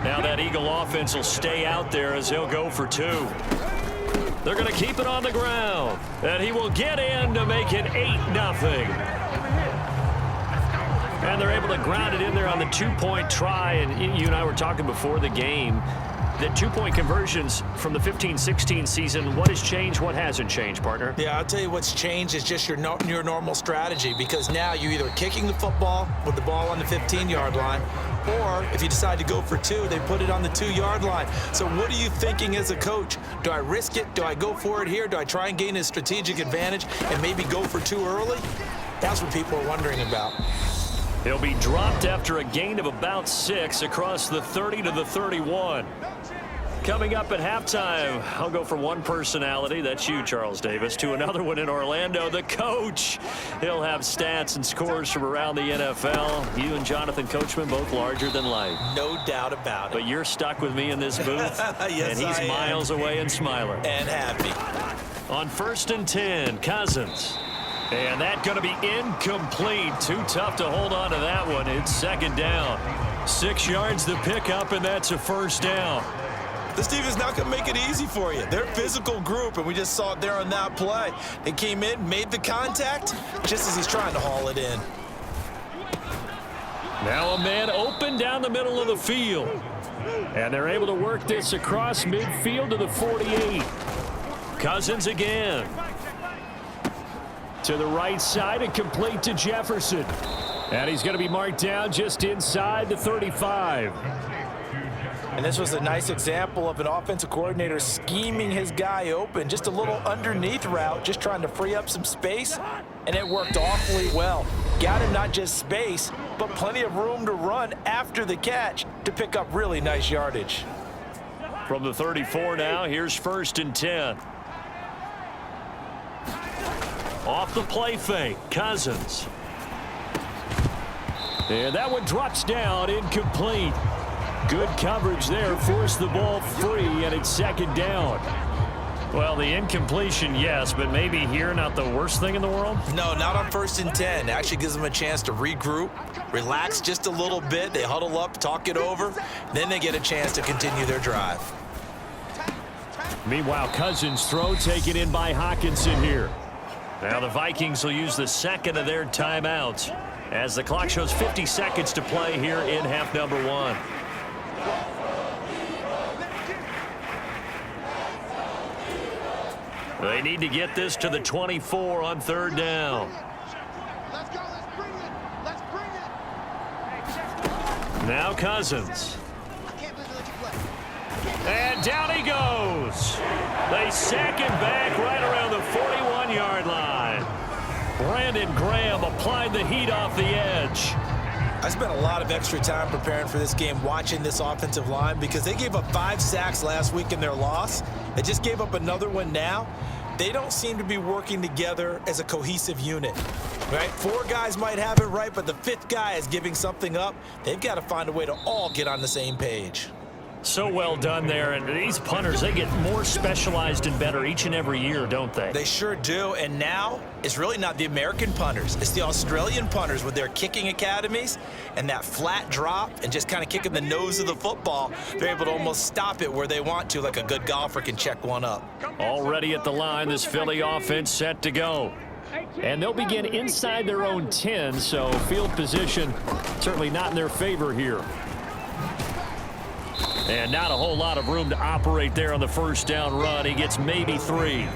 Now that Eagle offense will stay out there as they'll go for 2. They're going to keep it on the ground. And he will get in to make it 8-0. And they're able to ground it in there on the 2-point try. And you and I were talking before the game that 2-point conversions from the 15-16 season, what has changed, what hasn't changed, partner? Yeah, I'll tell you what's changed is just your normal strategy, because now you're either kicking the football with the ball on the 15-yard line, or if you decide to go for 2, they put it on the 2-yard line. So what are you thinking as a coach? Do I risk it? Do I go for it here? Do I try and gain a strategic advantage and maybe go for 2 early? That's what people are wondering about. He'll be dropped after a gain of about 6 across the 30 to the 31. Coming up at halftime, I'll go from one personality, that's you, Charles Davis, to another one in Orlando, the coach. He'll have stats and scores from around the NFL. You and Jonathan Coachman both larger than life. No doubt about it. But you're stuck with me in this booth, yes, and he's miles away and smiling. And happy. On 1st and 10, Cousins. And that's going to be incomplete. Too tough to hold on to that one. It's 2nd down. 6 yards to pick up, and that's a 1st down. This team is not going to make it easy for you. They're a physical group, and we just saw it there on that play. They came in, made the contact, just as he's trying to haul it in. Now a man open down the middle of the field. And they're able to work this across midfield to the 48. Cousins again. To the right side and complete to Jefferson. And he's going to be marked down just inside the 35. And this was a nice example of an offensive coordinator scheming his guy open. Just a little underneath route, just trying to free up some space, and it worked awfully well. Got him not just space, but plenty of room to run after the catch to pick up really nice yardage. From the 34 now, here's 1st and 10. Off the play fake, Cousins. And that one drops down, incomplete. Good coverage there, forced the ball free, and it's 2nd down. Well, the incompletion, yes, but maybe here not the worst thing in the world? No, not on 1st and 10. It actually gives them a chance to regroup, relax just a little bit. They huddle up, talk it over, then they get a chance to continue their drive. Meanwhile, Cousins' throw taken in by Hawkinson here. Now the Vikings will use the 2nd of their timeouts as the clock shows 50 seconds to play here in half number 1. They need to get this to the 24 on 3rd down. Let's go. Let's bring it. Let's bring it. Now Cousins. And down he goes. They sack him back right around the 41-yard line. Brandon Graham applied the heat off the edge. I spent a lot of extra time preparing for this game, watching this offensive line, because they gave up 5 sacks last week in their loss. They just gave up another one now. They don't seem to be working together as a cohesive unit, right? 4 guys might have it right, but the 5th guy is giving something up. They've got to find a way to all get on the same page. So well done there, and these punters, they get more specialized and better each and every year, don't they? They sure do, and now it's really not the American punters. It's the Australian punters with their kicking academies and that flat drop and just kind of kicking the nose of the football. They're able to almost stop it where they want to, like a good golfer can check one up. Already at the line, this Philly offense set to go. And they'll begin inside their own 10, so field position certainly not in their favor here. And not a whole lot of room to operate there on the 1st down run. He gets maybe 3.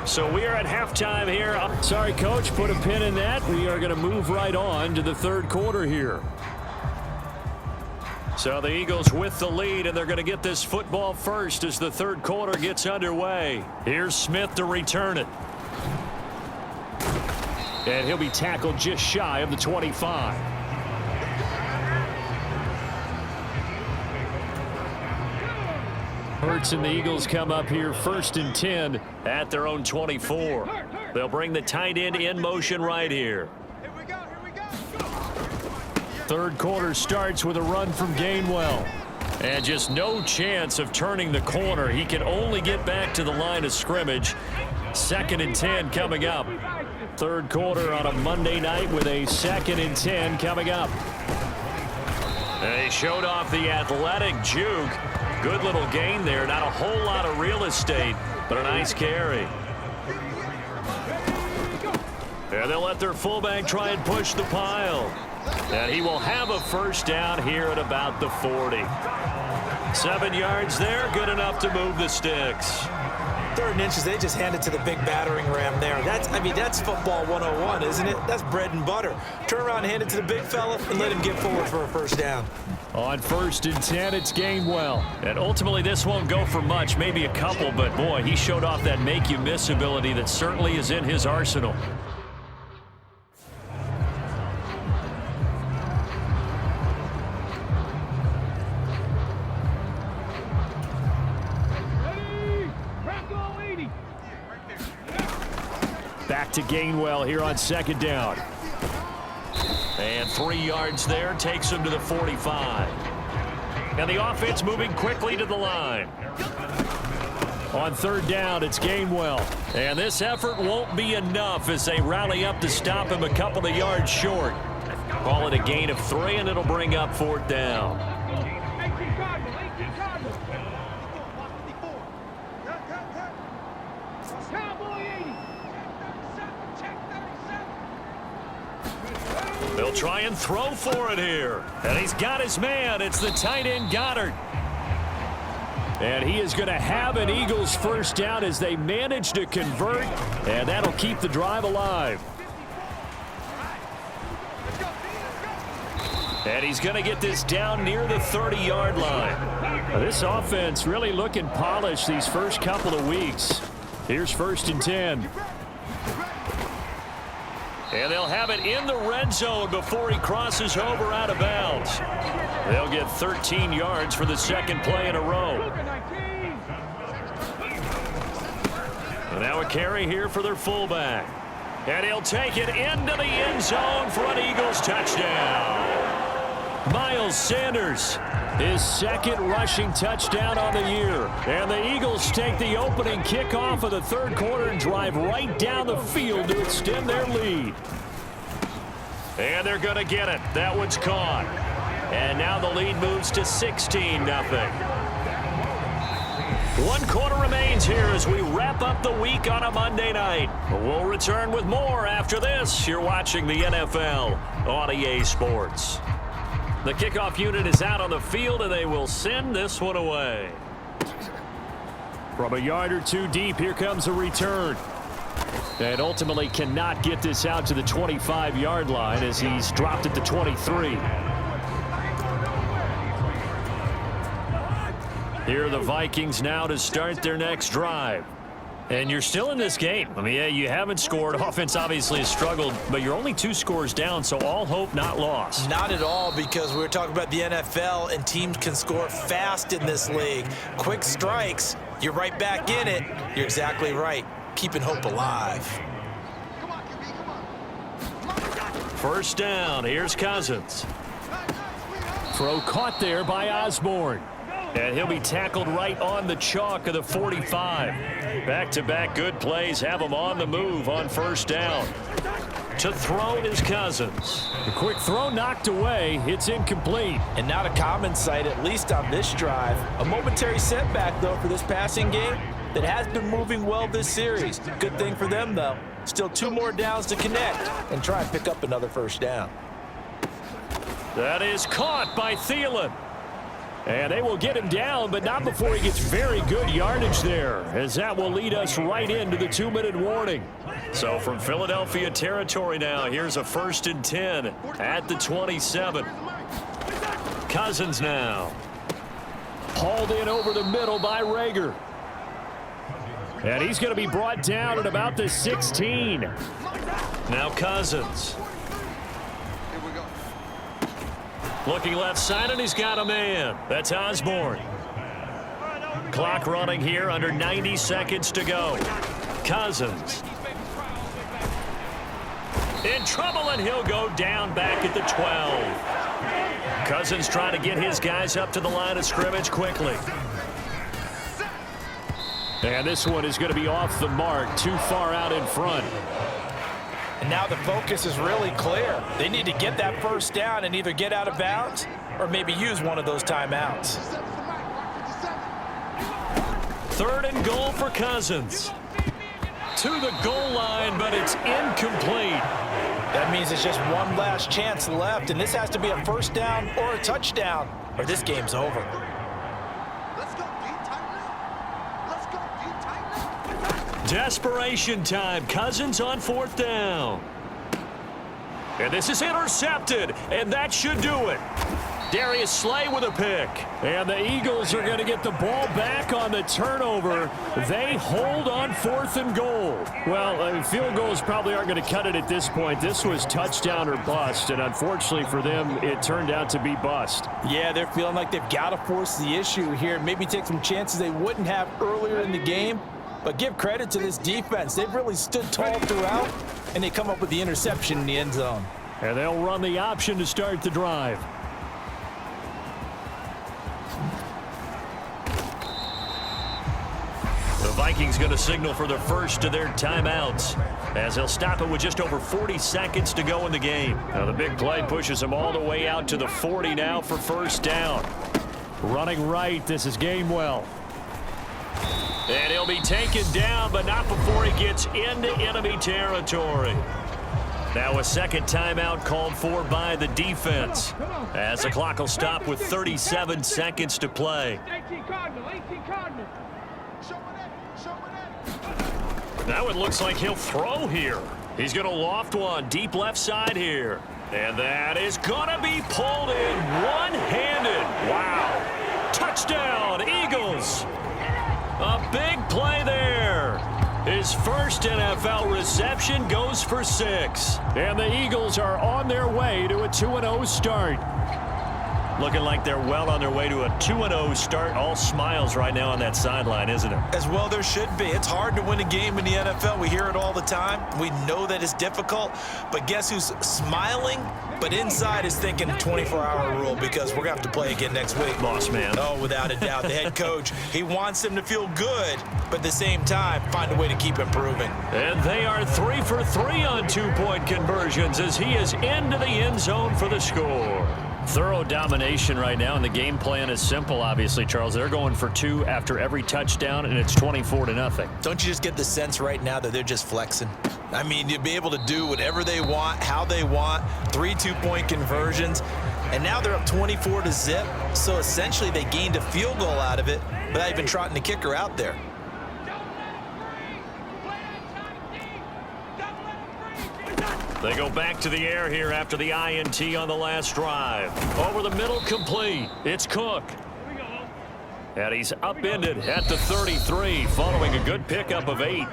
So we are at halftime here. Sorry, Coach, put a pin in that. We are going to move right on to the 3rd quarter here. So the Eagles with the lead, and they're going to get this football first as the 3rd quarter gets underway. Here's Smith to return it. And he'll be tackled just shy of the 25. Hurts and the Eagles come up here 1st and 10 at their own 24. They'll bring the tight end in motion right here. Here we go. 3rd quarter starts with a run from Gainwell. And just no chance of turning the corner. He can only get back to the line of scrimmage. 2nd and 10 coming up. 3rd quarter on a Monday night with a 2nd and 10 coming up. And he showed off the athletic juke. Good little gain there. Not a whole lot of real estate, but a nice carry. And they'll let their fullback try and push the pile. And he will have a first down here at about the 40. 7 yards there, good enough to move the sticks. 3rd and inches, they just hand it to the big battering ram there. That's football 101, isn't it? That's bread and butter. Turn around and hand it to the big fella and let him get forward for a first down. On 1st and 10, it's Gainwell. And ultimately, this won't go for much, maybe a couple, but boy, he showed off that make-you-miss ability that certainly is in his arsenal. Back to Gainwell here on 2nd down. And 3 yards there takes him to the 45. And the offense moving quickly to the line. On 3rd down, it's Gainwell. And this effort won't be enough as they rally up to stop him a couple of yards short. Call it a gain of 3, and it'll bring up 4th down. They'll try and throw for it here. And he's got his man. It's the tight end, Goddard. And he is going to have an Eagles first down as they manage to convert. And that'll keep the drive alive. And he's going to get this down near the 30-yard line. This offense really looking polished these first couple of weeks. Here's 1st and 10. And they'll have it in the red zone before he crosses over out of bounds. They'll get 13 yards for the 2nd play in a row. And now a carry here for their fullback. And he'll take it into the end zone for an Eagles touchdown. Miles Sanders, his 2nd rushing touchdown on the year. And the Eagles take the opening kickoff of the 3rd quarter and drive right down the field to extend their lead. And they're going to get it. That one's caught. And now the lead moves to 16-0. 1 quarter remains here as we wrap up the week on a Monday night. We'll return with more after this. You're watching the NFL on EA Sports. The kickoff unit is out on the field, and they will send this one away. From a yard or two deep, here comes a return. And ultimately cannot get this out to the 25-yard line as he's dropped it to 23. Here are the Vikings now to start their next drive. And you're still in this game. I mean, yeah, you haven't scored. Offense obviously has struggled, but you're only 2 scores down, so all hope not lost. Not at all, because we were talking about the NFL, and teams can score fast in this league. Quick strikes, you're right back in it. You're exactly right. Keeping hope alive. First down. Here's Cousins. Throw caught there by Osborne. And he'll be tackled right on the chalk of the 45. Back-to-back good plays have him on the move on 1st down. To throw is Cousins. The quick throw knocked away. It's incomplete. And not a common sight, at least on this drive. A momentary setback, though, for this passing game that has been moving well this series. Good thing for them, though. Still 2 more downs to connect and try and pick up another first down. That is caught by Thielen. And they will get him down, but not before he gets very good yardage there, as that will lead us right into the 2-minute warning. So from Philadelphia territory now, here's a 1st and 10 at the 27. Cousins now. Hauled in over the middle by Rager. And he's going to be brought down at about the 16. Now Cousins. Looking left side, and he's got a man. That's Osborne. Clock running here, under 90 seconds to go. Cousins. In trouble, and he'll go down back at the 12. Cousins trying to get his guys up to the line of scrimmage quickly. And this one is going to be off the mark, too far out in front. And now the focus is really clear. They need to get that first down and either get out of bounds or maybe use one of those timeouts. 3rd and goal for Cousins. To the goal line, but it's incomplete. That means it's just one last chance left, and this has to be a first down or a touchdown, or this game's over. Let's go, D. Tighten up. Let's go, D. Tighten up. Desperation time. Cousins on 4th down. And this is intercepted, and that should do it. Darius Slay with a pick. And the Eagles are going to get the ball back on the turnover. They hold on 4th and goal. Well, field goals probably aren't going to cut it at this point. This was touchdown or bust, and unfortunately for them, it turned out to be bust. Yeah, they're feeling like they've got to force the issue here. Maybe take some chances they wouldn't have earlier in the game. But give credit to this defense. They've really stood tall throughout, and they come up with the interception in the end zone. And they'll run the option to start the drive. The Vikings going to signal for the first of their timeouts, as they'll stop it with just over 40 seconds to go in the game. Now the big play pushes them all the way out to the 40 now for first down. Running right, this is Gainwell. And he'll be taken down, but not before he gets into enemy territory. Now a second timeout called for by the defense, as the clock will stop with 37 seconds to play. 18 Cardinal, 18 Cardinal. Now it looks like he'll throw here. He's going to loft one deep left side here. And that is going to be pulled in one-handed. Wow. Touchdown, Eagles. A big play there. His first NFL reception goes for 6. And the Eagles are on their way to a 2-0 start. Looking like they're well on their way to a 2-0 start. All smiles right now on that sideline, isn't it? As well there should be. It's hard to win a game in the NFL. We hear it all the time. We know that it's difficult. But guess who's smiling? But inside is thinking 24-hour rule, because we're going to have to play again next week. Boss man. Oh, without a doubt. The head coach, he wants them to feel good, but at the same time, find a way to keep improving. And they are 3 for 3 on 2-point conversions as he is into the end zone for the score. Thorough domination right now, and the game plan is simple, obviously, Charles. They're going for 2 after every touchdown, and it's 24-0. Don't you just get the sense right now that they're just flexing? I mean, you'll be able to do whatever they want, how they want, 3 2-point conversions, and now they're up 24-0. So essentially, they gained a field goal out of it without even trotting the kicker out there. They go back to the air here after the INT on the last drive. Over the middle, complete. It's Cook. And he's upended at the 33 following a good pickup of 8.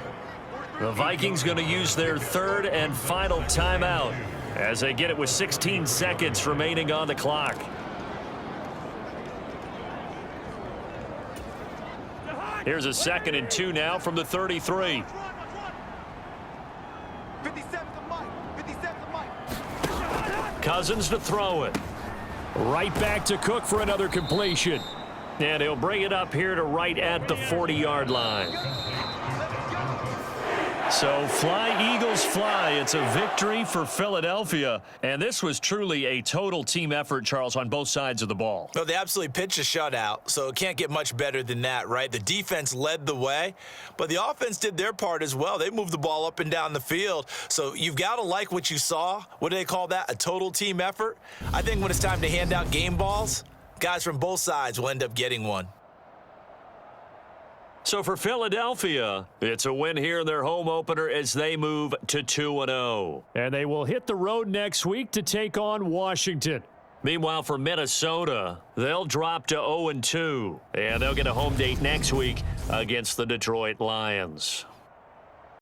The Vikings going to use their 3rd and final timeout as they get it with 16 seconds remaining on the clock. Here's a 2nd and 2 now from the 33. 57 to Mike. 57 to Mike. Cousins to throw it. Right back to Cook for another completion. And he'll bring it up here to right at the 40-yard line. So fly, Eagles, fly. It's a victory for Philadelphia. And this was truly a total team effort, Charles, on both sides of the ball. No, they absolutely pitched a shutout, so it can't get much better than that, right? The defense led the way, but the offense did their part as well. They moved the ball up and down the field. So you've got to like what you saw. What do they call that? A total team effort? I think when it's time to hand out game balls, guys from both sides will end up getting one. So for Philadelphia, it's a win here in their home opener as they move to 2-0. And they will hit the road next week to take on Washington. Meanwhile, for Minnesota, they'll drop to 0-2. And they'll get a home date next week against the Detroit Lions.